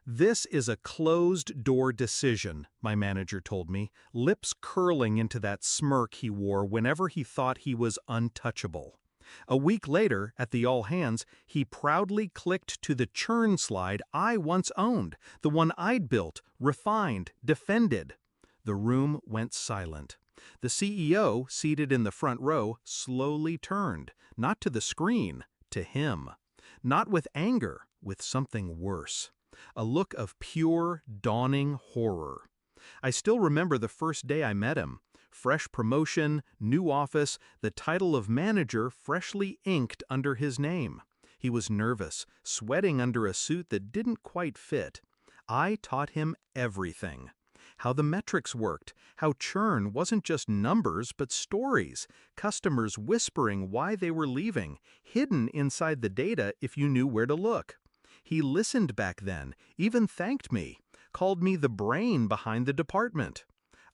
"This is a closed-door decision," my manager told me, lips curling into that smirk he wore whenever he thought he was untouchable. A week later, at the all-hands, he proudly clicked to the churn slide I once owned, the one I'd built, refined, defended. The room went silent. The CEO, seated in the front row, slowly turned, not to the screen, to him. Not with anger, with something worse. A look of pure, dawning horror. I still remember the first day I met him. Fresh promotion, new office, the title of manager freshly inked under his name. He was nervous, sweating under a suit that didn't quite fit. I taught him everything. How the metrics worked, how churn wasn't just numbers but stories, customers whispering why they were leaving, hidden inside the data if you knew where to look. He listened back then, even thanked me, called me the brain behind the department.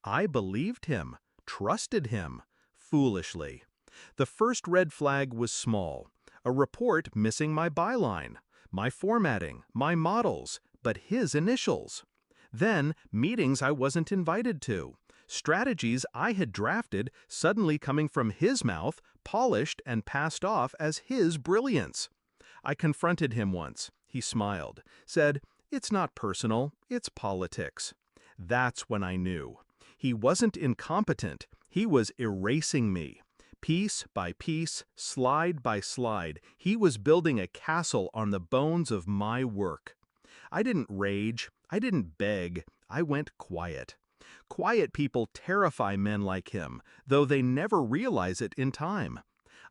I believed him, trusted him, foolishly. The first red flag was small, a report missing my byline, my formatting, my models, but his initials. Then, meetings I wasn't invited to, strategies I had drafted suddenly coming from his mouth, polished and passed off as his brilliance. I confronted him once. He smiled, said, "It's not personal, it's politics." That's when I knew. He wasn't incompetent, he was erasing me. Piece by piece, slide by slide, he was building a castle on the bones of my work. I didn't rage, I didn't beg, I went quiet. Quiet people terrify men like him, though they never realize it in time.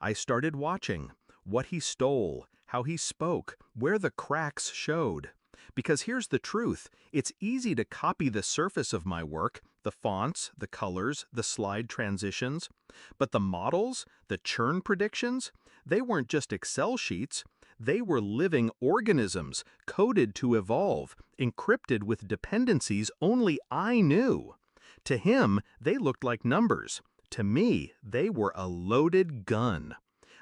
I started watching. What he stole, how he spoke, where the cracks showed. Because here's the truth, it's easy to copy the surface of my work, the fonts, the colors, the slide transitions. But the models, the churn predictions, they weren't just Excel sheets. They were living organisms, coded to evolve, encrypted with dependencies only I knew. To him, they looked like numbers. To me, they were a loaded gun.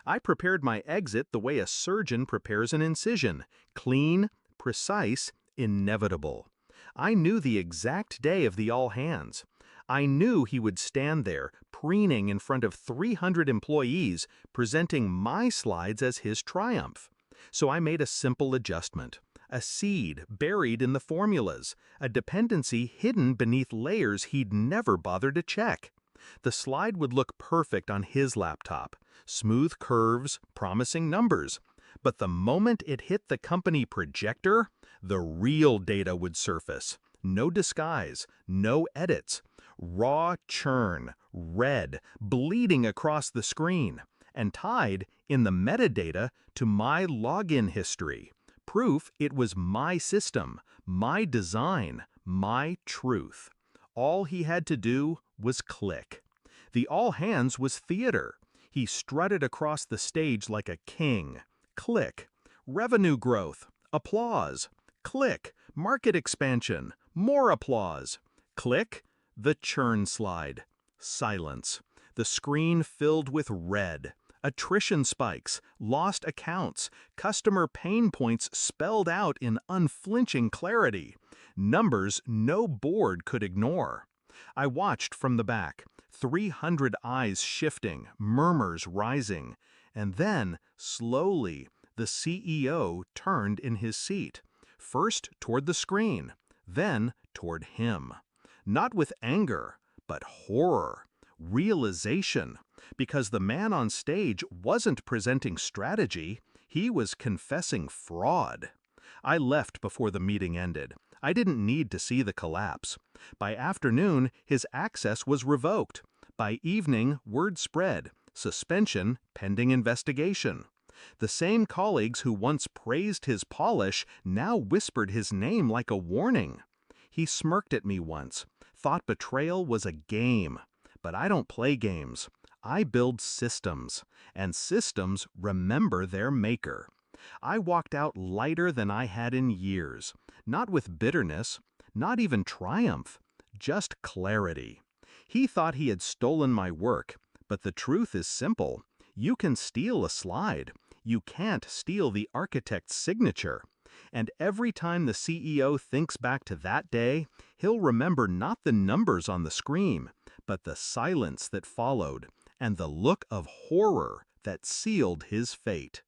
I prepared my exit the way a surgeon prepares an incision, clean, precise, inevitable. I knew the exact day of the all-hands. I knew he would stand there, preening in front of 300 employees, presenting my slides as his triumph. So I made a simple adjustment. A seed buried in the formulas, a dependency hidden beneath layers he'd never bothered to check. The slide would look perfect on his laptop, smooth curves, promising numbers. But the moment it hit the company projector, the real data would surface. No disguise, no edits. Raw churn, red, bleeding across the screen, and tied, in the metadata, to my login history. Proof it was my system, my design, my truth. All he had to do was click. The all-hands was theater. He strutted across the stage like a king. Click. Revenue growth. Applause. Click. Market expansion. More applause. Click. The churn slide. Silence. The screen filled with red. Attrition spikes, lost accounts, customer pain points spelled out in unflinching clarity. Numbers no board could ignore. I watched from the back, 300 eyes shifting, murmurs rising. And then, slowly, the CEO turned in his seat. First toward the screen, then toward him. Not with anger, but horror. Realization, because the man on stage wasn't presenting strategy, he was confessing fraud. I left before the meeting ended. I didn't need to see the collapse. By afternoon, his access was revoked. By evening, word spread. Suspension pending investigation. The same colleagues who once praised his polish now whispered his name like a warning. He smirked at me once, thought betrayal was a game. But I don't play games. I build systems, and systems remember their maker. I walked out lighter than I had in years, not with bitterness, not even triumph, just clarity. He thought he had stolen my work, but the truth is simple. You can steal a slide. You can't steal the architect's signature. And every time the CEO thinks back to that day, he'll remember not the numbers on the screen, but the silence that followed and the look of horror that sealed his fate.